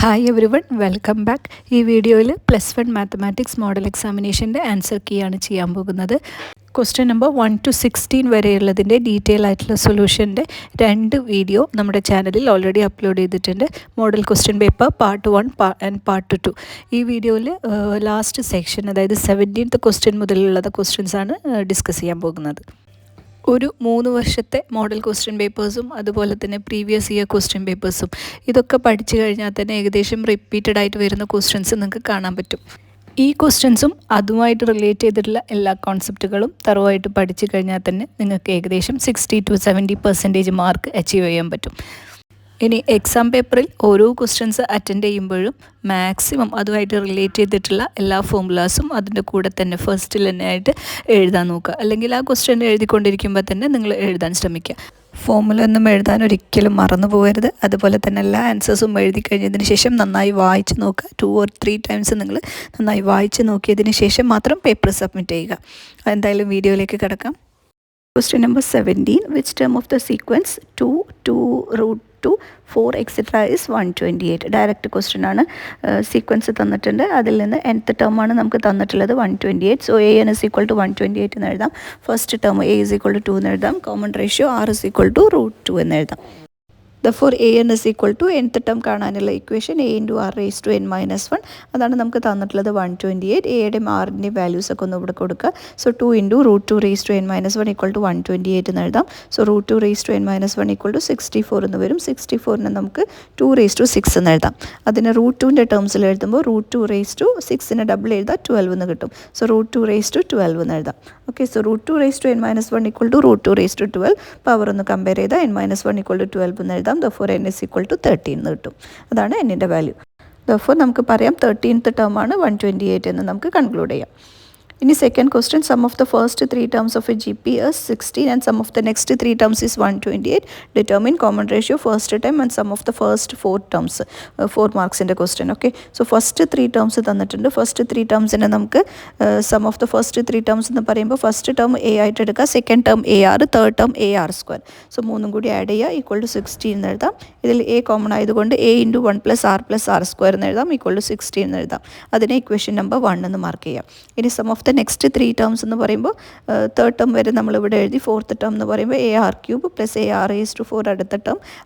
Hi every one, welcome back. ഈ വീഡിയോയിൽ +1 mathematics model എക്സാമിനേഷൻ്റെ answer key ആണ് ചെയ്യാൻ പോകുന്നത്. ക്വസ്റ്റ്യൻ നമ്പർ 1 to 16 വരെയുള്ളതിൻ്റെ ഡീറ്റെയിൽ ആയിട്ടുള്ള സൊല്യൂഷൻ്റെ 2 വീഡിയോ നമ്മുടെ ചാനലിൽ ഓൾറെഡി അപ്ലോഡ് ചെയ്തിട്ടുണ്ട്. Model question paper part 1 and part 2. ഈ വീഡിയോയിൽ ലാസ്റ്റ് സെക്ഷൻ, അതായത് 17th ക്വസ്റ്റ്യൻ മുതലുള്ള ക്വസ്റ്റ്യൻസാണ് ഡിസ്കസ് ചെയ്യാൻ പോകുന്നത്. ഒരു 3 വർഷത്തെ മോഡൽ ക്വസ്റ്റ്യൻ പേപ്പേഴ്സും അതുപോലെ തന്നെ പ്രീവിയസ് ഇയർ ക്വസ്റ്റ്യൻ പേപ്പേഴ്സും ഇതൊക്കെ പഠിച്ചു കഴിഞ്ഞാൽ തന്നെ ഏകദേശം റിപ്പീറ്റഡ് ആയിട്ട് വരുന്ന ക്വസ്റ്റ്യൻസ് നിങ്ങൾക്ക് കാണാൻ പറ്റും. ഈ ക്വസ്റ്റ്യൻസും അതുമായിട്ട് റിലേറ്റ് ചെയ്തിട്ടുള്ള എല്ലാ കോൺസെപ്റ്റുകളും തറവായിട്ട് പഠിച്ചു കഴിഞ്ഞാൽ തന്നെ നിങ്ങൾക്ക് ഏകദേശം 60 to 70% മാർക്ക് അച്ചീവ് ചെയ്യാൻ പറ്റും. ഇനി എക്സാം പേപ്പറിൽ ഓരോ ക്വസ്റ്റ്യൻസ് അറ്റൻഡ് ചെയ്യുമ്പോഴും മാക്സിമം അതുമായിട്ട് റിലേറ്റ് ചെയ്തിട്ടുള്ള എല്ലാ ഫോർമുലാസും അതിൻ്റെ കൂടെ തന്നെ ഫസ്റ്റിൽ തന്നെ ആയിട്ട് എഴുതാൻ നോക്കുക. അല്ലെങ്കിൽ ആ ക്വസ്റ്റ്യൻ എഴുതിക്കൊണ്ടിരിക്കുമ്പോൾ തന്നെ നിങ്ങൾ എഴുതാൻ ശ്രമിക്കുക. ഫോർമുല ഒന്നും എഴുതാൻ ഒരിക്കലും മറന്നു പോകരുത്. അതുപോലെ തന്നെ എല്ലാ ആൻസേഴ്സും എഴുതി കഴിഞ്ഞതിന് ശേഷം നന്നായി വായിച്ച് നോക്കുക. 2 or 3 times നിങ്ങൾ നന്നായി വായിച്ച് നോക്കിയതിന് ശേഷം മാത്രം പേപ്പർ സബ്മിറ്റ് ചെയ്യുക. എന്തായാലും വീഡിയോയിലേക്ക് കിടക്കാം. Question number 17, which term of the sequence 2, 2, root 2, 4, etc. is 128? Direct question ആണ്. സീക്വൻസ് തന്നിട്ടുണ്ട്, അതിൽ നിന്ന് nth ടേം ആണ് നമുക്ക് തന്നിട്ടുള്ളത് 128. So an is equal to 128 എന്ന് എഴുതാം. First term a is equal to 2 എന്ന് എഴുതാം. Common ratio r is equal to √2 എന്ന് എഴുതാം. Therefore an is equal to nth term കാണാനുള്ള equation a into r raised to n minus 1. അതാണ് നമുക്ക് തന്നിട്ടുള്ളത് 128. എയുടെയും ആറിൻ്റെയും വാല്യൂസ് ഒക്കെ ഒന്ന് ഇവിടെ കൊടുക്കുക. So 2 into √2 raised to n minus 1 equal to 128 എന്ന് എഴുതാം. So √2 raised to n minus 1 equal to 64 എന്ന് വരും. 64നെ നമുക്ക് 2 raised to 6 എന്ന് എഴുതാം. അതിന് √2ൻ്റെ ടേംസിൽ എഴുതുമ്പോൾ √2 raised to 6നെ ഡബിൾ എഴുതാം, 12 എന്ന് കിട്ടും. സോ √2 raised to 12 എന്ന് എഴുതാം. Okay, so √2 raised to n minus 1 equal to √2 raised to 12. Power ഒന്ന് കമ്പയർ ചെയ്താൽ n minus 1 equal to 12 എന്ന് എഴുതാം. Therefore n is equal to 13 എന്ന് കിട്ടും. അതാണ് എന്നിൻ്റെ വാല്യൂ. Therefore നമുക്ക് പറയാം 13th ടേം ആണ് 128 എന്ന് നമുക്ക് കൺക്ലൂഡ് ചെയ്യാം. ഇനി second question, sum of the first 3 terms of a GP is 16 and sum of the next 3 terms is 128. Determine common ratio first term and sum of the first 4 terms. 4 മാർക്സിൻ്റെ question. Okay, so first 3 terms തന്നിട്ടുണ്ട്. First 3 termsനെ നമുക്ക് sum of the first 3 terms എന്ന് പറയുമ്പോൾ first term a ആയിട്ട് എടുക്കുക, second term A r, third term A r square. So മൂന്നും കൂടി ആഡ് ചെയ്യുക, ഈക്വൽ ടു 16 എന്ന് എഴുതാം. ഇതിൽ എ കോമൺ ആയതുകൊണ്ട് എ ഇൻറ്റു 1 + r സ്ക്വയർ എന്ന് എഴുതാം, ഈക്വൽ ടു 16 എന്ന് എഴുതാം. അതിനെ ഇക്വേഷൻ നമ്പർ 1 എന്ന് മാർക്ക് ചെയ്യാം. ഇനി sum of the next 3 terms എന്ന് പറയുമ്പോൾ തേർഡ് ടേം വരെ നമ്മളിവിടെ എഴുതി. ഫോർത്ത് ടേം എന്ന് പറയുമ്പോൾ A R cube plus A R raise to 4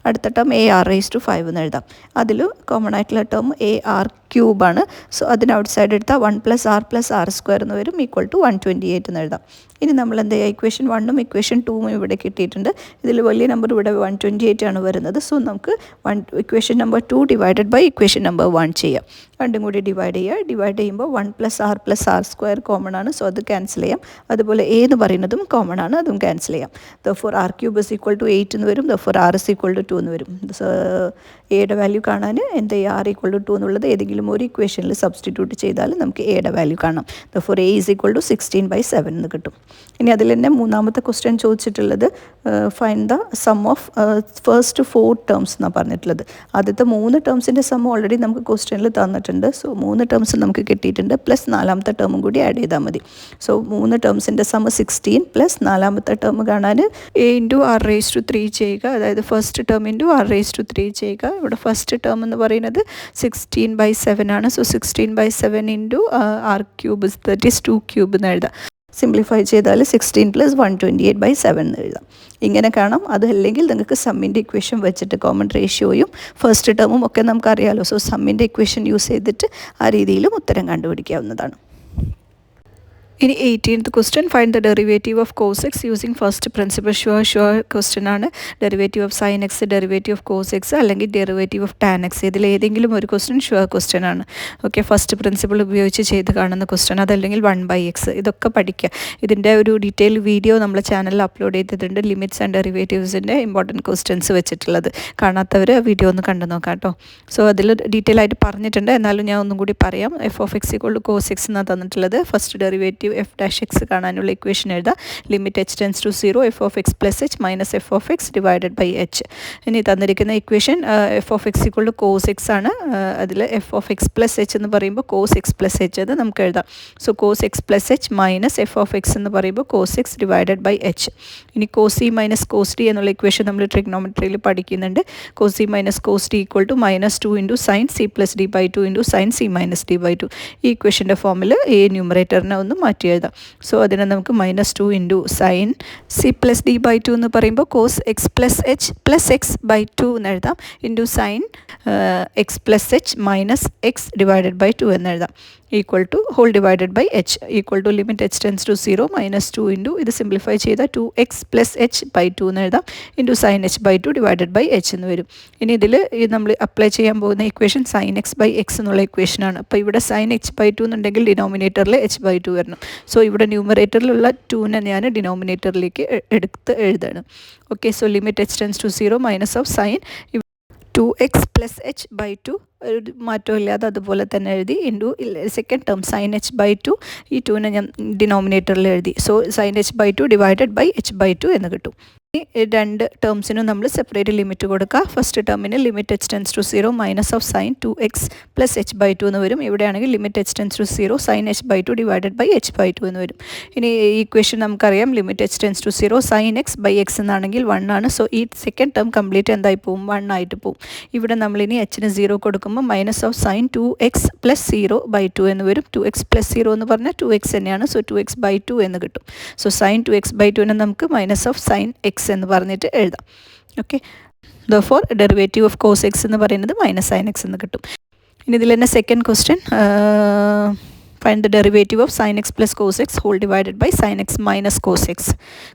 അടുത്ത term A R raise to 5 എന്ന് എഴുതാം. അതിൽ കോമൺ ആയിട്ടുള്ള ടേം എ ആർ ക്യൂബാണ്. സോ അതിന് ഔട്ട് സൈഡ് എടുത്താൽ 1 + r സ്ക്വയർ എന്ന് വരും, ഈക്വൽ ടു 128 എന്ന് എഴുതാം. ഇനി നമ്മൾ എന്ത് ചെയ്യുക, ഇക്വേഷൻ 1ഉം ഇക്വേഷൻ 2ഉം ഇവിടെ കിട്ടിയിട്ടുണ്ട്. ഇതിൽ വലിയ നമ്പർ ഇവിടെ 128 ആണ് വരുന്നത്. സോ നമുക്ക് equation number 2 divided by equation number 1 ചെയ്യാം. രണ്ടും കൂടി ഡിവൈഡ് ചെയ്യുക. ഡിവൈഡ് ചെയ്യുമ്പോൾ 1 + r സ്ക്വയർ കോമൺ ആണ്, സോ അത് ക്യാൻസൽ ചെയ്യാം. അതുപോലെ എ എന്ന് പറയുന്നതും കോമൺ ആണ്, അതും ക്യാൻസൽ ചെയ്യാം. Therefore r cube is equal to 8 എന്ന് വരും. Therefore r is equal to 2 എന്ന് വരും. എയുടെ വാല്യൂ കാണാൻ എന്ത് ചെയ്യുക, r equal to 2 എന്നുള്ളത് ഏതെങ്കിലും ഒരു ഇക്വേഷനിൽ സബ്സ്റ്റിറ്റ്യൂട്ട് ചെയ്താൽ നമുക്ക് എയുടെ വാല്യൂ കാണാം. Therefore a is equal to 16/7 എന്ന് കിട്ടും. ഇനി അതിൽ തന്നെ മൂന്നാമത്തെ ക്വസ്റ്റ്യൻ ചോദിച്ചിട്ടുള്ളത് find the sum of first 4 terms എന്നാണ് പറഞ്ഞിട്ടുള്ളത്. ആദ്യത്തെ 3 ടേംസിൻ്റെ സം ഓൾറെഡി നമുക്ക് ക്വസ്റ്റ്യനിൽ തന്നിട്ടുണ്ട്. സോ 3 ടേംസ് നമുക്ക് കിട്ടിയിട്ടുണ്ട്, പ്ലസ് നാലാമത്തെ ടേമും കൂടി ആഡ് ചെയ്താൽ മതി. സോ 3 ടേംസിൻ്റെ സം 16 പ്ലസ് നാലാമത്തെ ടേം കാണാൻ A into R raise to 3 ചെയ്യുക, അതായത് first term into R raise to 3 ചെയ്യുക. ഇവിടെ ഫസ്റ്റ് ടേം എന്ന് പറയുന്നത് 16/7 ആണ്. So 16/7 into R cube, that is 2 cube എന്ന് എഴുതാം. സിംപ്ലിഫൈ ചെയ്താൽ 16 + 128/7 എന്ന് എഴുതാം. ഇങ്ങനെ കാണാം. അതല്ലെങ്കിൽ നിങ്ങൾക്ക് സമ്മിൻ്റെ ഇക്വേഷൻ വെച്ചിട്ട് കോമൺ റേഷ്യോയും ഫസ്റ്റ് ടേമും ഒക്കെ നമുക്കറിയാമല്ലോ. സോ സമ്മിൻ്റെ ഇക്വേഷൻ യൂസ് ചെയ്തിട്ട് ആ രീതിയിലും ഉത്തരം കണ്ടുപിടിക്കാവുന്നതാണ്. ഇനി 18th question, find the derivative of cos x using first principle. Sure question ആണ്. Derivative of sine x, derivative of cos x, അല്ലെങ്കിൽ ഡെറിവേറ്റീവ് ഓഫ് ടാൻ എക്സ്, ഇതിൽ ഏതെങ്കിലും ഒരു ക്വസ്റ്റ്യൻ ഷുവർ ക്വസ്റ്റ്യൻ ആണ്. ഓക്കെ, ഫസ്റ്റ് പ്രിൻസിപ്പൾ ഉപയോഗിച്ച് ചെയ്ത് കാണുന്ന question, അതല്ലെങ്കിൽ 1/x, ഇതൊക്കെ പഠിക്കുക. ഇതിൻ്റെ ഒരു ഡീറ്റെയിൽ വീഡിയോ നമ്മുടെ ചാനലിൽ അപ്ലോഡ് ചെയ്തിട്ടുണ്ട്, ലിമിറ്റ്സ് ആൻഡ് ഡെറിവേറ്റീവ്സിൻ്റെ ഇമ്പോർട്ടൻറ്റ് ക്വസ്റ്റ്യൻസ് വെച്ചിട്ടുള്ളത്. കാണാത്തവർ ആ വീഡിയോ ഒന്ന് കണ്ടു നോക്കാം കേട്ടോ. സോ അതിൽ ഡീറ്റെയിൽ ആയിട്ട് പറഞ്ഞിട്ടുണ്ട്, എന്നാലും ഞാൻ ഒന്നും കൂടി പറയാം. f(x) = cos x എന്നാണ് തന്നിട്ടുള്ളത്. First derivative value F dash X കാണാനുള്ള ഇക്വേഷൻ എഴുതാം. Limit H tends to 0 F of X plus H minus F of X divided by H. ഇനി തന്നിരിക്കുന്ന equation F of X equal to cos X ആണ്. അതിൽ F of X plus H എന്ന് പറയുമ്പോൾ cos X plus H എന്ന് നമുക്ക് എഴുതാം. So cos X plus H minus F of X എന്ന് പറയുമ്പോൾ cos X divided by H. ഇനി cos c minus cos d എന്നുള്ള ഇക്വേഷൻ നമ്മൾ ട്രിഗ്നോമെട്രിയിൽ പഠിക്കുന്നുണ്ട്. Cos c minus cos d equal to -2 into sine C plus D by 2 into sine c minus d by 2. ഈ ഇക്വേഷൻ്റെ ഫോമിൽ ഈ ന്യൂമറേറ്ററിനെ ഒന്ന് മാറ്റി എഴുതാം. സോ അതിനെ നമുക്ക് -2 into sine C plus D by 2 എന്ന് പറയുമ്പോൾ cos X plus H plus X by 2 എന്ന് എഴുതാം. Into sine X plus H minus X divided by 2 എന്ന് എഴുതാം. Equal to whole divided by H equal to limit H tends to 0 -2 into ഇത് simplify ചെയ്താൽ 2x plus H by 2 എന്ന് എഴുതാം. Into sine H by 2 divided by H എന്ന് വരും. ഇനി ഇതിൽ നമ്മൾ അപ്ലൈ ചെയ്യാൻ പോകുന്ന equation sine x by x എന്നുള്ള ഇക്വേഷനാണ്. അപ്പോൾ ഇവിടെ സൈൻ എച്ച് ബൈ 2 എന്നുണ്ടെങ്കിൽ ഡിനോമിനേറ്ററിൽ എച്ച് ബൈ 2 വരണം. സോ ഇവിടെ ന്യൂമറേറ്ററിലുള്ള 2നെ ഞാൻ ഡിനോമിനേറ്ററിലേക്ക് എടുത്ത് എഴുതണം. Okay, so limit H tends to 0 minus of sine 2x plus H by 2 ഒരു മാറ്റമില്ലാതെ അതുപോലെ തന്നെ എഴുതി. Into second term sine H by 2 ഈ 2നെ ഞാൻ ഡിനോമിനേറ്ററിൽ എഴുതി. So sine H by 2 divided by h by 2 എന്ന് കിട്ടും. ഈ രണ്ട് ടേംസിനും നമ്മൾ സെപ്പറേറ്റ് ലിമിറ്റ് കൊടുക്കുക. ഫസ്റ്റ് ടേമിന് limit H tends to 0 minus of sine 2x plus H by 2 എന്ന് വരും. ഇവിടെയാണെങ്കിൽ limit H tends to 0 sine H by 2 divided by h by 2 എന്ന് വരും. ഇനി ഈ ഇക്വേഷൻ നമുക്കറിയാം limit H tends to 0 sine x by x എന്നാണെങ്കിൽ 1 ആണ്. സോ ഈ സെക്കൻഡ് ടേം കംപ്ലീറ്റ് എന്തായി പോവും? 1 ആയിട്ട് പോവും. ഇവിടെ നമ്മളിനി എച്ചിന് 0 കൊടുക്കുമ്പോൾ minus of sine 2x plus 0 by 2 എന്ന് വരും. 2x പ്ലസ് 0 എന്ന് പറഞ്ഞാൽ 2x തന്നെയാണ്. സോ 2x ബൈ 2 എന്ന് കിട്ടും. സോ സൈൻ 2x ബൈ 2നെ നമുക്ക് മൈനസ് ഓഫ് സൈൻ എക്സ് എന്ന് പറഞ്ഞിട്ട് എഴുതാം. Okay, therefore derivative of cos x എന്ന് പറയുന്നത് മൈനസ് സൈൻ എക്സ് എന്ന് കിട്ടും. ഇനി ഇതിൽ തന്നെ second question find the derivative of sine X plus cos x whole divided by sine x minus cos x.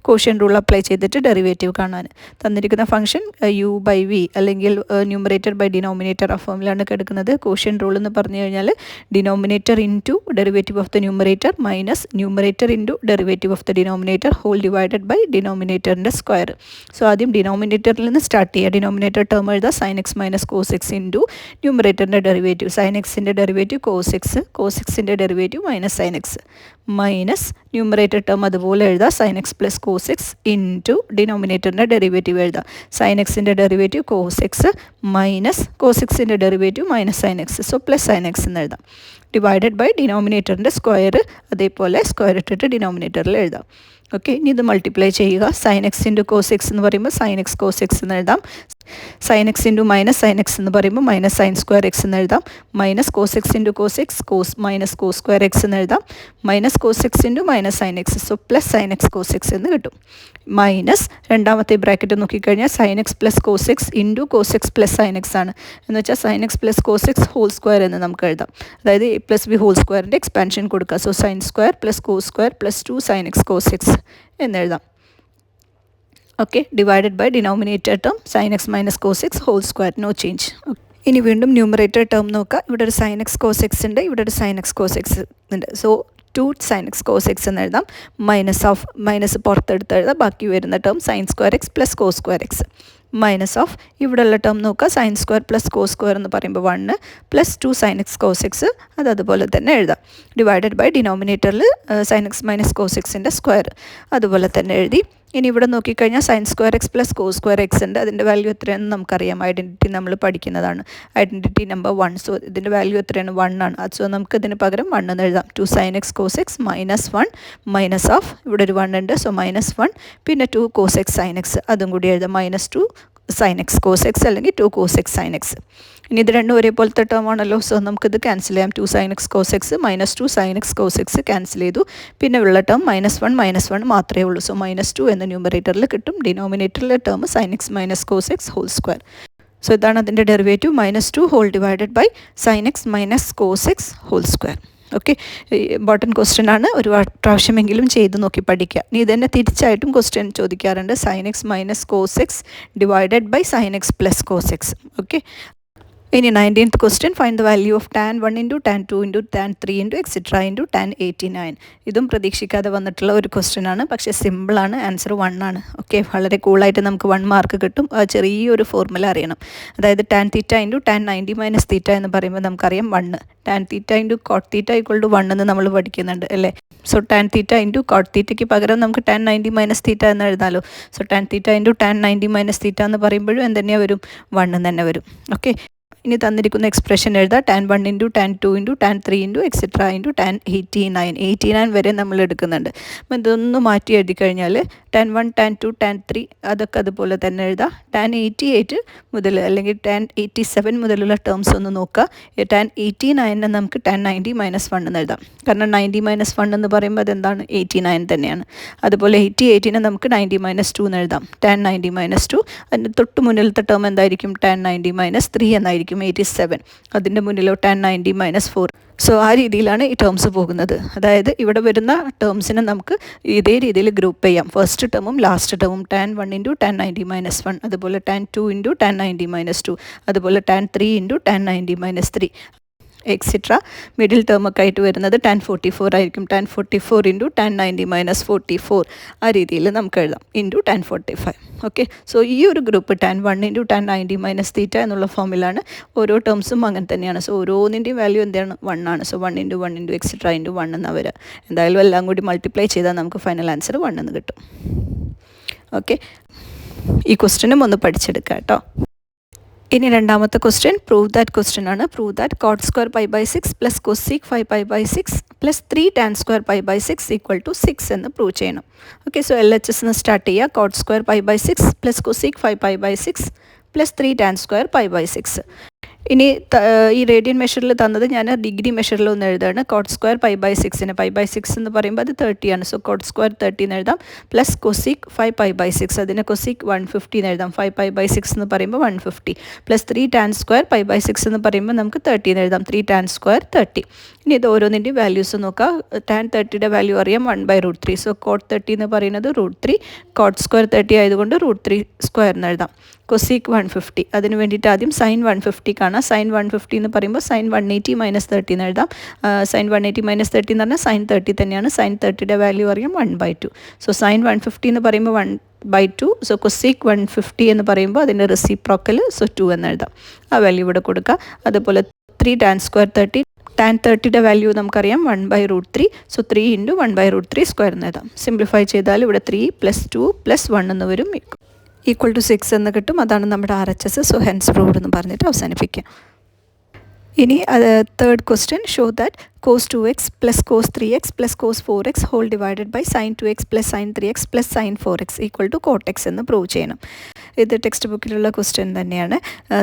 Quotient rule apply ചെയ്തിട്ട് derivative കാണാൻ തന്നിരിക്കുന്ന ഫംഗ്ഷൻ യു ബൈ വി അല്ലെങ്കിൽ ന്യൂമറേറ്റർ ബൈ ഡിനോമിനേറ്റർ ആ ഫോമിലാണ് കിടക്കുന്നത്. കോഷ്യൻ റൂൾ എന്ന് പറഞ്ഞു കഴിഞ്ഞാൽ denominator into derivative of the numerator minus numerator into derivative of the denominator whole divided by ഡിനോമിനേറ്ററിൻ്റെ സ്ക്വയർ. സോ ആദ്യം ഡിനോമിനേറ്ററിൽ നിന്ന് സ്റ്റാർട്ട് ചെയ്യുക. ഡിനോമിനേറ്റർ ടേം എഴുതാം sine x minus cos x into ന്യൂമറേറ്ററിൻ്റെ ഡെറിവേറ്റീവ് സൈൻ എക്സിൻ്റെ ഡെറിവേറ്റീവ് കോസ് എക്സ്, കോസ് എക്സിൻ്റെ derivative minus sine x minus numerator term അതുപോലെ എഴുതാം sine X plus cos x into ഡിനോമിനേറ്ററിൻ്റെ ഡെറിവേറ്റീവ് എഴുതാം സൈൻ എക്സിൻ്റെ derivative cos x minus cos എക്സിൻ്റെ derivative minus sine x. So plus sine x എന്ന് എഴുതാം. Divided by ഡിനോമിനേറ്ററിൻ്റെ സ്ക്വയർ അതേപോലെ സ്ക്വയർ ഇട്ടിട്ട് ഡിനോമിനേറ്ററിൽ എഴുതാം. ഓക്കെ, ഇനി ഇത് മൾട്ടിപ്ലൈ ചെയ്യുക. Sine x into cos x എന്ന് പറയുമ്പോൾ സൈൻ എക്സ് കോസ് എക്സ് എന്ന് എഴുതാം. Sine x into minus sine x എന്ന് പറയുമ്പോൾ മൈനസ് സൈൻ സ്ക്വയർ എക്സ് എന്ന് എഴുതാം. Minus cos x into cos x cos minus cos square x എന്ന് എഴുതാം. Minus cos x into minus sine x. So plus sine x cos x എന്ന് കിട്ടും. Minus രണ്ടാമത്തെ bracket നോക്കിക്കഴിഞ്ഞാൽ sine X plus cos x into cos X plus sine x ആണ്. എന്ന് വെച്ചാൽ sine X plus cos x whole square എന്ന് നമുക്ക് എഴുതാം. അതായത് എ പ്ലസ് ബി ഹോൾ സ്ക്വയറിൻ്റെ എക്സ്പാൻഷൻ കൊടുക്കുക. So sine square plus cos square plus 2 sine x cos x എന്നെഴുതാം. Okay, divided by denominator term sine x minus cos x whole square, no change. ഇനി വീണ്ടും numerator term നോക്കുക. ഇവിടെ ഒരു sine x cos x ഉണ്ട്, ഇവിടെ ഒരു sine x cos x ഉണ്ട്. So 2 sine x cos x എന്ന് എഴുതാം. മൈനസ് പുറത്തെടുത്ത് എഴുതാം. ബാക്കി വരുന്ന term sine square x plus cos square x minus of ഇവിടെയുള്ള ടേം നോക്കുക. Sine square plus cos square എന്ന് പറയുമ്പോൾ 1 plus 2 sine x cos x അത് അതുപോലെ തന്നെ എഴുതാം. ഡിവൈഡഡ് ബൈ ഡിനോമിനേറ്ററിൽ സൈൻ എക്സ് മൈനസ് കോസ് എക്സിൻ്റെ സ്ക്വയർ അതുപോലെ തന്നെ എഴുതി. ഇനി ഇവിടെ നോക്കിക്കഴിഞ്ഞാൽ sine square x plus cos square x ഉണ്ട്. അതിൻ്റെ വാല്യൂ എത്രയാണെന്ന് നമുക്കറിയാം. ഐഡൻറ്റിറ്റി നമ്മൾ പഠിക്കുന്നതാണ്. Identity number 1. സോ ഇതിൻ്റെ വാല്യൂ എത്രയാണ്? 1 ആണ്. അത് സോ നമുക്ക് ഇതിന് പകരം 1 എന്ന് എഴുതാം. 2 sine x cos x minus 1 minus of ഇവിടെ ഒരു 1 ഉണ്ട്. സോ മൈനസ് 1 പിന്നെ 2 കോസ് എക്സ് സൈൻ എക്സ് അതും കൂടി എഴുതാം. Minus 2 sine x cos x അല്ലെങ്കിൽ 2 കോസ് എക്സ് സൈൻ എക്സ്. ഇനി ഇത് രണ്ടും ഒരേപോലത്തെ ടേം ആണല്ലോ. സോ നമുക്കിത് ക്യാൻസൽ ചെയ്യാം. 2 sine x cos x minus 2 sine x cos x cancel ചെയ്തു. പിന്നെ ഉള്ള ടേം മൈനസ് 1 മാത്രമേ ഉള്ളൂ. സോ -2 എന്ന ന്യൂമറേറ്ററിൽ കിട്ടും. ഡിനോമിനേറ്ററിലെ term sine x minus cos x whole square. So ഇതാണ് അതിൻ്റെ derivative. -2 whole divided by sine x minus cos x whole square. Okay, important question ആണ്. ഒരു പ്രാവശ്യമെങ്കിലും ചെയ്ത് നോക്കി പഠിക്കുക. ഇനി ഇതന്നെ തിരിച്ചായിട്ടും ക്വസ്റ്റ്യൻ ചോദിക്കാറുണ്ട്. Sine x minus cos X divided by sine X plus cos x. Okay, ഇനി 19th question, find the value of tan 1 into tan 2 into tan 3 into etcetera into tan 89. ഇതും പ്രതീക്ഷിക്കാതെ വന്നിട്ടുള്ള ഒരു ക്വസ്റ്റ്യൻ ആണ്, പക്ഷേ സിമ്പിളാണ്. ആൻസർ 1 ആണ്. ഓക്കെ, വളരെ കൂളായിട്ട് നമുക്ക് 1 മാർക്ക് കിട്ടും. ചെറിയൊരു ഫോർമുല അറിയണം. അതായത് tan theta into tan 90 minus theta എന്ന് പറയുമ്പോൾ നമുക്കറിയാം 1. tan theta into cot theta equal to 1 എന്ന് നമ്മൾ പഠിക്കുന്നുണ്ട് അല്ലേ. So tan theta into cot തീറ്റയ്ക്ക് പകരം നമുക്ക് tan 90 മൈനസ് തീറ്റ എന്ന് എഴുതാമല്ലോ. So tan theta into tan 90 minus theta എന്ന് പറയുമ്പോഴും എന്തെന്നെയാണ് വരും? 1 തന്നെ വരും. ഓക്കെ, ഇനി തന്നിരിക്കുന്ന എക്സ്പ്രഷൻ എഴുതാം. tan 1 into tan 2 into tan 3 into etcetera into tan 89 വരെ നമ്മൾ എടുക്കുന്നുണ്ട്. അപ്പം ഇതൊന്ന് മാറ്റി എഴുതി കഴിഞ്ഞാൽ tan 1 tan 2 tan 3 അതൊക്കെ അതുപോലെ തന്നെ എഴുതാം. tan 88 മുതൽ അല്ലെങ്കിൽ tan 87 മുതലുള്ള ടേംസ് ഒന്ന് നോക്കുക. tan 89 നമുക്ക് tan 90 മൈനസ് 1 എന്ന് എഴുതാം. കാരണം 90 മൈനസ് 1 എന്ന് പറയുമ്പോൾ അതെന്താണ്? 89 തന്നെയാണ്. അതുപോലെ 88 നമുക്ക് 90 മൈനസ് 2 എന്ന് എഴുതാം. tan 90 മൈനസ് 2, അതിൻ്റെ തൊട്ട് മുന്നിലത്തെ ടേം എന്തായിരിക്കും? tan 90 മൈനസ് 3 എന്നായിരിക്കും, 87. അതിൻ്റെ മുന്നിലോ tan 90 മൈനസ് 4. സോ ആ രീതിയിലാണ് ഈ ടേംസ് പോകുന്നത്. അതായത് ഇവിടെ വരുന്ന ടേംസിനെ നമുക്ക് ഇതേ രീതിയിൽ ഗ്രൂപ്പ് ചെയ്യാം. ഫസ്റ്റ് ടേമും ലാസ്റ്റ് ടേമും tan 1 ഇൻറ്റു tan 90 മൈനസ് 1, അതുപോലെ tan 2 ഇൻറ്റു tan 90 മൈനസ് 2, അതുപോലെ tan 3 into tan 90 minus 3 etcetera. Middle ടേമൊക്കെ ആയിട്ട് വരുന്നത് tan 44 ആയിരിക്കും. tan 44 ഇൻറ്റു tan 90 മൈനസ് 44 ആ രീതിയിൽ നമുക്ക് എഴുതാം, ഇൻറ്റു tan 45. ഓക്കെ, സോ ഈ ഒരു group tan 1 into tan 90 minus തീറ്റ എന്നുള്ള ഫോമിലാണ്. ഓരോ ടേംസും അങ്ങനെ തന്നെയാണ്. സോ ഓരോന്നിൻ്റെയും വാല്യൂ എന്താണ്? 1 ആണ്. So 1 into 1 into etcetera into 1 എന്നാണ് വരിക. എന്തായാലും എല്ലാം കൂടി മൾട്ടിപ്ലൈ ചെയ്താൽ നമുക്ക് ഫൈനൽ ആൻസർ 1 എന്ന് കിട്ടും. ഓക്കെ, ഈ ക്വസ്റ്റ്യനും ഒന്ന് പഠിച്ചെടുക്കാം കേട്ടോ. ഇനി രണ്ടാമത്തെ ക്വസ്റ്റ്യൻ പ്രൂവ് ദാറ്റ് ക്വസ്റ്റ്യൻ ആണ്. Prove that cot square pi by 6 plus cosec 5π/6 plus 3 tan square π/6 equal to 6 എന്ന് പ്രൂവ് ചെയ്യണം. ഓക്കെ, സോ LHS സ്റ്റാർട്ട് ചെയ്യുക. Cot square π/6 plus cosec 5π/6 plus 3 tan square π/6. ഇനി ഈ റേഡിയൻ മെഷറിൽ തന്നത് ഞാൻ ഡിഗ്രി മെഷറിൽ ഒന്ന് എഴുതാണ്. Coat square π/6ന് π/6 എന്ന് പറയുമ്പോൾ അത് 30 ആണ്. സോ കോട്ട് സ്ക്വയർ 30 എന്ന് എഴുതാം. പ്ലസ് കൊസീക് 5π/6, അതിന് കൊസീക് 150 എന്ന് എഴുതാം. 5π/6 എന്ന് പറയുമ്പോൾ 150 പ്ലസ് 3 tan സ്ക്വയർ π/6 എന്ന് പറയുമ്പോൾ നമുക്ക് 30 എന്ന് എഴുതാം. 3 tan സ്ക്വയർ 30. ഇനി ഇത് ഓരോന്നിൻ്റെയും വാല്യൂസ് നോക്കാം. tan 30യുടെ വാല്യൂ അറിയാം 1/√3. സോ കോട്ട് 30 എന്ന് പറയുന്നത് √3. കോട്ട് സ്ക്വയർ 30 ആയതുകൊണ്ട് √3 സ്ക്വയർ എന്ന് എഴുതാം. കൊസീക് 150, അതിന് വേണ്ടിയിട്ട് ആദ്യം സൈൻ 150 കാണാം. സൈൻ 150 എന്ന് പറയുമ്പോൾ സൈൻ 180 മൈനസ് 30 എന്ന് എഴുതാം. സൈൻ 180 മൈനസ് 30 എന്ന് പറഞ്ഞാൽ സൈൻ 30 തന്നെയാണ്. സൈൻ 30യുടെ വാല്യൂ അറിയാം 1/2. സോ സൈൻ 150 എന്ന് പറയുമ്പോൾ 1/2. സോ കൊസീക് 150 എന്ന് പറയുമ്പോൾ അതിൻ്റെ റെസിപ്രോക്കൽ സോ 2 എന്ന് എഴുതാം. ആ വാല്യൂ ഇവിടെ കൊടുക്കുക. അതുപോലെ 3 tan സ്ക്വയർ 30, tan 30യുടെ വാല്യൂ നമുക്കറിയാം 1/√3. സോ 3 ഇൻറ്റു 1/√3 സ്ക്വയർ എന്ന് എഴുതാം. സിംപ്ലിഫൈ ചെയ്താൽ ഇവിടെ 3 + 2 + 1 എന്ന് വരും, ഈക്വൽ ടു 6 എന്ന് കിട്ടും. അതാണ് നമ്മുടെ RHS. സോ ഹെൻസ് പ്രൂവ്ഡ് എന്ന് പറഞ്ഞിട്ട് അവസാനിപ്പിക്കാം. ഇനി third question, show that cos 2x plus cos 3x plus cos 4x whole divided by sin 2x plus sin 3x plus sin 4x equal to cot x എന്ന് prove ചെയ്യണം. ഇത് text ബുക്കിലുള്ള question തന്നെയാണ്.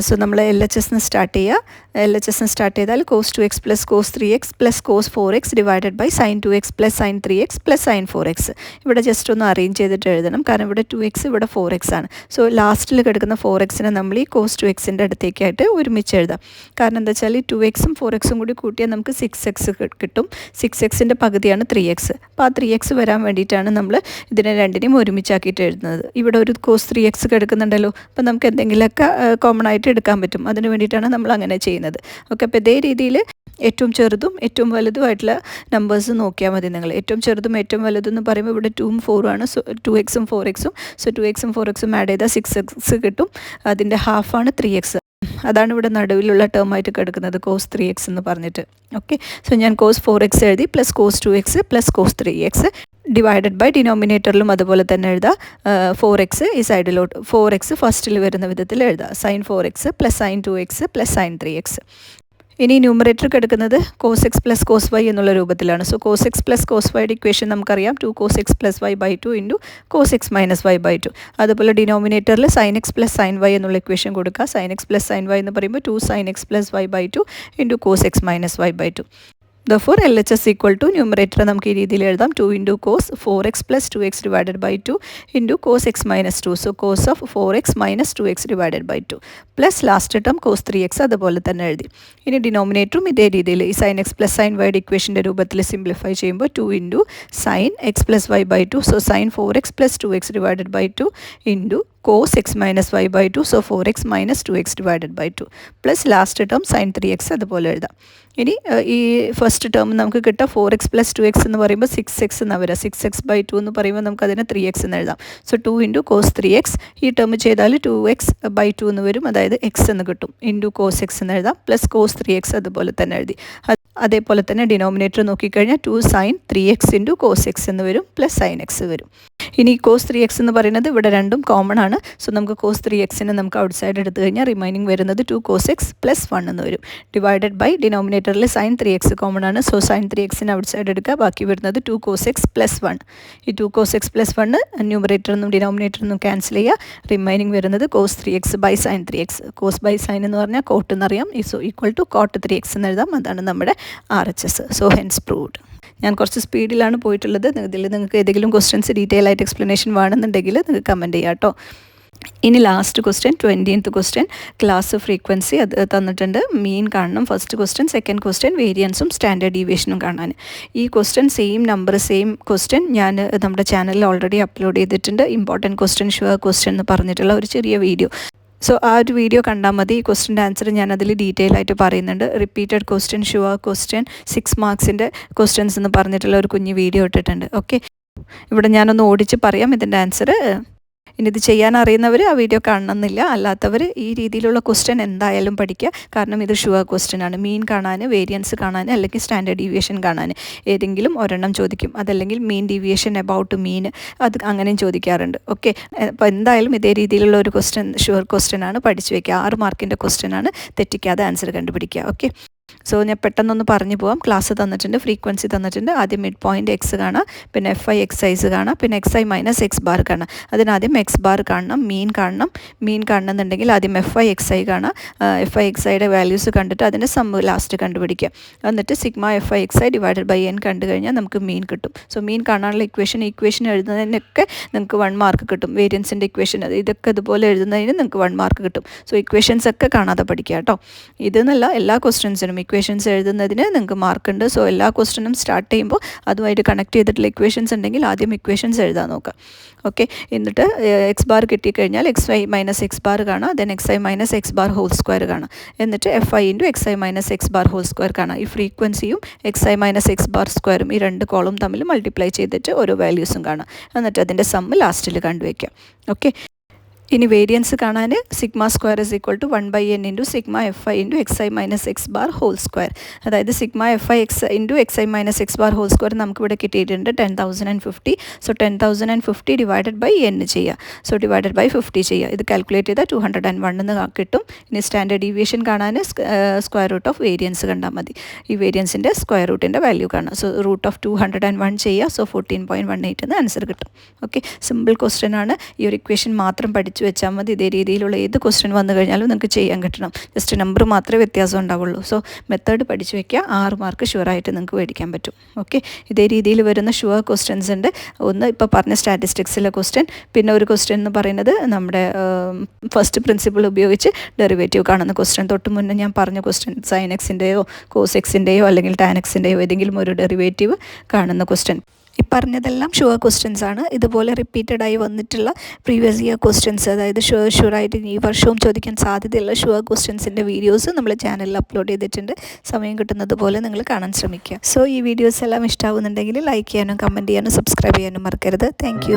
So നമ്മൾ LHS start ചെയ്യുക. LHS start ചെയ്താൽ cos 2x plus cos 3x plus cos 4x divided by sin 2x plus sin 3x plus sin 4x. ഇവിടെ just ഒന്ന് arrange ചെയ്തിട്ട് എഴുതണം, കാരണം ഇവിടെ 2x ഇവിടെ 4x ആണ്. സോ ലാസ്റ്റിൽ കിടക്കുന്ന 4xനെ നമ്മൾ ഈ cos 2xൻ്റെ അടുത്തേക്കായിട്ട് ഒരുമിച്ച് എഴുതാം. കാരണം എന്താ വെച്ചാൽ 2xും 4xും കൂടി കൂട്ടിയാൽ നമുക്ക് 6x കിട്ടും. 6xൻ്റെ പകുതിയാണ് 3x. അപ്പോൾ ആ 3x വരാൻ വേണ്ടിയിട്ടാണ് നമ്മൾ ഇതിനെ രണ്ടിനെയും ഒരുമിച്ചാക്കിയിട്ട് എഴുതുന്നത്. ഇവിടെ ഒരു cos 3x കിടക്കുന്നുണ്ടല്ലോ, അപ്പോൾ നമുക്ക് എന്തെങ്കിലുമൊക്കെ കോമൺ ആയിട്ട് എടുക്കാൻ പറ്റും. അതിന് വേണ്ടിയിട്ടാണ് നമ്മൾ അങ്ങനെ ചെയ്യുന്നത്. ഓക്കെ, അപ്പോൾ ഇതേ രീതിയിൽ ഏറ്റവും ചെറുതും ഏറ്റവും വലുതുമായിട്ടുള്ള നമ്പേഴ്സ് നോക്കിയാൽ മതി നിങ്ങൾ. ഏറ്റവും ചെറുതും ഏറ്റവും വലുതെന്ന് പറയുമ്പോൾ ഇവിടെ 2ഉം 4ഉം ആണ്. സോ 2xും 4xും. സോ 2xും 4xും ആഡ് ചെയ്താൽ 6x കിട്ടും. അതിൻ്റെ ഹാഫാണ് 3x. അതാണ് ഇവിടെ നടുവിലുള്ള ടേമായിട്ട് കിടക്കുന്നത് cos 3x എന്ന് പറഞ്ഞിട്ട്. ഓക്കെ, സോ ഞാൻ cos 4x എഴുതി plus cos 2x plus cos 3x divided by ഡിനോമിനേറ്ററിലും അതുപോലെ തന്നെ എഴുതാം. 4x ഈ സൈഡിലോട്ട് 4x ഫസ്റ്റിൽ വരുന്ന വിധത്തിൽ എഴുതാം. Sine 4x plus sine 2x plus sine 3x. ഇനി ന്യൂമറേറ്റർ കിടക്കുന്നത് cos x plus cos y എന്നുള്ള രൂപത്തിലാണ്. So cos x plus cos yയുടെ ഇക്വേഷൻ നമുക്കറിയാം 2 cos x plus y/2 into cos x minus y/2. അതുപോലെ ഡിനോമിനേറ്ററിൽ sin x plus sin y എന്നുള്ള equation കൊടുക്കുക. sin x plus sin y എന്ന് പറയുമ്പോൾ 2 sin x plus y/2 into cos x minus y/2. Therefore LHS equal to numerator നമുക്ക് ഈ രീതിയിൽ എഴുതാം. 2 into cos 4x plus 2x divided by 2 into cos x minus 2. So cos of 4x minus 2x divided by 2 plus last term cos 3x അതുപോലെ തന്നെ എഴുതി. ഇനി ഡിനോമിനേറ്ററും ഇതേ രീതിയിൽ ഈ sin x plus sin y ഇക്വേഷൻ്റെ രൂപത്തിൽ സിംപ്ലിഫൈ ചെയ്യുമ്പോൾ 2 into sin x plus y by 2. So sin 4x plus 2x divided by 2 into cos x minus y by 2, so 4x minus 2x divided by 2 plus last term sin 3x അതുപോലെ എഴുതാം. ഇനി ഈ first term നമുക്ക് കിട്ടുക 4x plus 2x എന്ന് പറയുമ്പോൾ 6x എന്ന് വരിക. 6x by 2 എന്ന് പറയുമ്പോൾ നമുക്കതിനെ 3x എന്ന് എഴുതാം. സോ 2 ഇൻറ്റു cos 3x, ഈ ടേം ചെയ്താൽ 2x by 2 എന്ന് വരും, അതായത് x എന്ന് കിട്ടും. ഇൻറ്റു cos x എന്ന് എഴുതാം, പ്ലസ് cos 3x അതുപോലെ തന്നെ എഴുതി. അതേപോലെ തന്നെ ഡിനോമിനേറ്റർ നോക്കിക്കഴിഞ്ഞാൽ 2 sin 3x into cos x എന്ന് വരും, പ്ലസ് sin x വരും. ഇനി cos 3x എന്ന് പറയുന്നത് ഇവിടെ രണ്ടും കോമൺ ആണ്. സോ നമുക്ക് cos 3xനെ നമുക്ക് ഔട്ട് സൈഡ് എടുത്തു കഴിഞ്ഞാൽ റിമൈനിങ് വരുന്നത് 2 cos x പ്ലസ് 1 എന്ന് വരും. ഡിവൈഡഡ് ബൈ ഡിനോമിനേറ്ററിൽ sin 3x കോമൺ ആണ്. സോ sin 3xനെ ഔട്ട് സൈഡ് എടുക്കുക, ബാക്കി വരുന്നത് 2 cos x പ്ലസ് 1. ഈ 2 cos x പ്ലസ് 1 ന്യൂമറേറ്ററിനും ഡിനോമിനേറ്ററിനും ക്യാൻസൽ ചെയ്യുക. റിമൈനിങ് വരുന്നത് cos 3x by sin 3x. cos by sin എന്ന് പറഞ്ഞാൽ കോട്ട് എന്നറിയാം. Is equal to cot 3x എന്ന് എഴുതാം. അതാണ് നമ്മുടെ RHS. So hence proved. ഞാൻ കുറച്ച് സ്പീഡിലാണ് പോയിട്ടുള്ളത്. ഇതിൽ നിങ്ങൾക്ക് ഏതെങ്കിലും ക്വസ്റ്റ്യൻസ് ഡീറ്റെയിൽ ആയിട്ട് എക്സ്പ്ലനേഷൻ വേണമെന്നുണ്ടെങ്കിൽ നിങ്ങൾക്ക് കമൻറ്റ് ചെയ്യാം കേട്ടോ. ഇനി last question, 20th question, class frequency അത് തന്നിട്ടുണ്ട്. മീൻ കാണണം ഫസ്റ്റ് ക്വസ്റ്റ്യൻ. സെക്കൻഡ് ക്വസ്റ്റ്യൻ വേരിയൻസും സ്റ്റാൻഡേർഡ് ഡീവിയേഷനും കാണാൻ. ഈ question same number same question ഞാൻ നമ്മുടെ ചാനലിൽ ഓൾറെഡി അപ്ലോഡ് ചെയ്തിട്ടുണ്ട്. ഇമ്പോർട്ടൻറ്റ് ക്വസ്റ്റ്യൻ, ഷുവർ ക്വസ്റ്റ്യൻ എന്ന് പറഞ്ഞിട്ടുള്ള ഒരു ചെറിയ വീഡിയോ. സോ ആ ഒരു വീഡിയോ കണ്ടാൽ മതി. ഈ ക്വസ്റ്റ്യൻ്റെ ആൻസർ ഞാൻ അതിൽ ഡീറ്റെയിൽ ആയിട്ട് പറയുന്നുണ്ട്. റിപ്പീറ്റഡ് ക്വസ്റ്റ്യൻ, ഷുവർ ക്വസ്റ്റ്യൻ, 6 മാർക്സിൻ്റെ ക്വസ്റ്റ്യൻസ് എന്ന് പറഞ്ഞിട്ടുള്ള ഒരു കുഞ്ഞ് വീഡിയോ ഇട്ടിട്ടുണ്ട്. ഓക്കെ, ഇവിടെ ഞാനൊന്ന് ഓടിച്ച് പറയാം ഇതിൻ്റെ ആൻസർ. ഇനി ഇത് ചെയ്യാൻ അറിയുന്നവർ ആ വീഡിയോ കാണണമെന്നില്ല, അല്ലാത്തവർ ഈ രീതിയിലുള്ള ക്വസ്റ്റ്യൻ എന്തായാലും പഠിക്കുക. കാരണം ഇത് ഷുവർ ക്വസ്റ്റ്യൻ ആണ്. മീൻ കാണാൻ, വേരിയൻസ് കാണാൻ, അല്ലെങ്കിൽ സ്റ്റാൻഡേർഡ് ഡീവിയേഷൻ കാണാൻ ഏതെങ്കിലും ഒരെണ്ണം ചോദിക്കും. അതല്ലെങ്കിൽ മീൻ ഡീവിയേഷൻ എബൌട്ട് മീൻ, അത് അങ്ങനെയും ചോദിക്കാറുണ്ട്. ഓക്കെ, അപ്പോൾ എന്തായാലും ഇതേ രീതിയിലുള്ള ഒരു ക്വസ്റ്റ്യൻ ഷുവർ ക്വസ്റ്റ്യൻ ആണ്, പഠിച്ചു വയ്ക്കുക. 6 മാർക്കിൻ്റെ ക്വസ്റ്റ്യൻ ആണ്, തെറ്റിക്കാതെ ആൻസർ കണ്ടുപിടിക്കുക. ഓക്കെ, സോ ഞാൻ പെട്ടെന്നൊന്ന് പറഞ്ഞു പോകാം. ക്ലാസ് തന്നിട്ടുണ്ട്, ഫ്രീക്വൻസി തന്നിട്ടുണ്ട്. ആദ്യം മിഡ് പോയിൻറ്റ് എക്സ് കാണാം, പിന്നെ FI എക്സൈസ് കാണാം, പിന്നെ XI മൈനസ് എക്സ് ബാർ കാണാം. അതിനാദ്യം എക്സ് ബാർ കാണണം, മീൻ കാണണം. മീൻ കാണണമെന്നുണ്ടെങ്കിൽ ആദ്യം FI XI കാണാം. FI XIയുടെ വാല്യൂസ് കണ്ടിട്ട് അതിൻ്റെ സമ്മ് ലാസ്റ്റ് കണ്ടുപിടിക്കുക. എന്നിട്ട് sigma FI XI divided by n കണ്ടു കഴിഞ്ഞാൽ നമുക്ക് മീൻ കിട്ടും. സോ മീൻ കാണാനുള്ള ഇക്വേഷൻ എഴുതുന്നതിനൊക്കെ നിങ്ങൾക്ക് 1 മാർക്ക് കിട്ടും. വേരിയൻസിൻ്റെ ഇക്വേഷൻ ഇതൊക്കെ ഇതുപോലെ എഴുതുന്നതിന് നിങ്ങൾക്ക് 1 മാർക്ക് കിട്ടും. സോ ഇക്വേഷൻസ് ഒക്കെ കാണാതെ പഠിക്കുക കേട്ടോ. ഇതെന്നല്ല, എല്ലാ ക്വസ്റ്റ്യൻസിനും ഇക്വേഷൻസ് എഴുതുന്നതിന് നിങ്ങൾക്ക് മാർക്കുണ്ട്. സോ എല്ലാ ക്വസ്റ്റ്യനും സ്റ്റാർട്ട് ചെയ്യുമ്പോൾ അതുമായിട്ട് കണക്ട് ചെയ്തിട്ടുള്ള ഇക്വേഷൻസ് ഉണ്ടെങ്കിൽ ആദ്യം ഇക്വേഷൻസ് എഴുതാൻ നോക്കാം. ഓക്കെ, എന്നിട്ട് എക്സ് ബാർ കിട്ടിക്കഴിഞ്ഞാൽ XI മൈനസ് എക്സ് ബാർ കാണാം, then XI minus x bar whole square കാണാം. എന്നിട്ട് FI into XI minus x bar whole square കാണാം. ഈ ഫ്രീക്വൻസിയും XI മൈനസ് എക്സ് ബാർ സ്ക്വയറും ഈ രണ്ട് കോളും തമ്മിൽ മൾട്ടിപ്ലൈ ചെയ്തിട്ട് ഓരോ വാല്യൂസും കാണാം. എന്നിട്ട് അതിൻ്റെ സമ്മ് ലാസ്റ്റിൽ കണ്ടുവയ്ക്കാം. ഓക്കെ, ഇനി വേരിയൻസ് കാണാൻ sigma square is equal to 1/n into sigma FI into XI minus x bar whole square. അതായത് sigma FI into XI minus x bar whole square നമുക്കിവിടെ കിട്ടിയിട്ടുണ്ട് 10,050. സോ 10,050 ഡിവൈഡഡ് ബൈ n ചെയ്യുക. So divided by 50 ചെയ്യുക. ഇത് calculate ചെയ്താൽ 201 എന്ന് കിട്ടും. ഇനി സ്റ്റാൻഡേർഡ് ഡീവിയേഷൻ കാണാൻ സ്ക്വയർ റൂട്ട് ഓഫ് വേരിയൻസ് കണ്ടാൽ മതി. ഈ വേരിയൻസിൻ്റെ സ്ക്വയർ റൂട്ടിൻ്റെ വാല്യൂ കാണാം. സോ റൂട്ട് ഓഫ് 201 ചെയ്യുക. സോ 14.18 എന്ന് ആൻസർ കിട്ടും. ഓക്കെ, സിമ്പിൾ ക്വസ്റ്റ്യൻ ആണ്. ഈ ഒരു ഇക്വേഷൻ മാത്രം പഠിച്ചു വെച്ചാൽ മതി. ഇതേ രീതിയിലുള്ള ഏത് ക്വസ്റ്റ്യൻ വന്നു കഴിഞ്ഞാലും നിങ്ങൾക്ക് ചെയ്യാൻ കിട്ടണം. ജസ്റ്റ് നമ്പർ മാത്രമേ വ്യത്യാസം ഉണ്ടാവുള്ളൂ. സോ മെത്തേഡ് പഠിച്ചു വയ്ക്കുക. 6 മാർക്ക് ഷുവറായിട്ട് നിങ്ങൾക്ക് മേടിക്കാൻ പറ്റും. ഓക്കെ, ഇതേ രീതിയിൽ വരുന്ന ഷുവർ ക്വസ്റ്റ്യൻസ് ഉണ്ട്. ഒന്ന് ഇപ്പോൾ പറഞ്ഞ സ്റ്റാറ്റിസ്റ്റിക്സിലെ ക്വസ്റ്റ്യൻ, പിന്നെ ഒരു ക്വസ്റ്റ്യൻ എന്ന് പറയുന്നത് നമ്മുടെ ഫസ്റ്റ് പ്രിൻസിപ്പിൾ ഉപയോഗിച്ച് ഡെറിവേറ്റീവ് കാണുന്ന ക്വസ്റ്റ്യൻ. തൊട്ട് മുന്നേ ഞാൻ പറഞ്ഞ ക്വസ്റ്റ്യൻ സൈൻ എക്സിൻ്റെയോ കോസ് എക്സിൻ്റെയോ അല്ലെങ്കിൽ ടാൻ എക്സിൻ്റെയോ ഏതെങ്കിലും ഒരു ഡെറിവേറ്റീവ് കാണുന്ന ക്വസ്റ്റ്യൻ. ഈ പറഞ്ഞതെല്ലാം ഷുവർ ക്വസ്റ്റ്യൻസ് ആണ്. ഇതുപോലെ റിപ്പീറ്റഡ് ആയി വന്നിട്ടുള്ള പ്രീവിയസ് ഇയർ ക്വസ്റ്റ്യൻസ്, അതായത് ഷുവറായിട്ട് ഈ വർഷവും ചോദിക്കാൻ സാധ്യതയുള്ള ഷുവർ ക്വസ്റ്റ്യൻസിൻ്റെ വീഡിയോസ് നമ്മൾ ചാനലിൽ അപ്ലോഡ് ചെയ്തിട്ടുണ്ട്. സമയം കിട്ടുന്നത് പോലെ നിങ്ങൾ കാണാൻ ശ്രമിക്കുക. സോ ഈ വീഡിയോസ് എല്ലാം ഇഷ്ടമാവുന്നുണ്ടെങ്കിൽ ലൈക്ക് ചെയ്യാനും കമൻറ്റ് ചെയ്യാനും സബ്സ്ക്രൈബ് ചെയ്യാനും മറക്കരുത്. താങ്ക്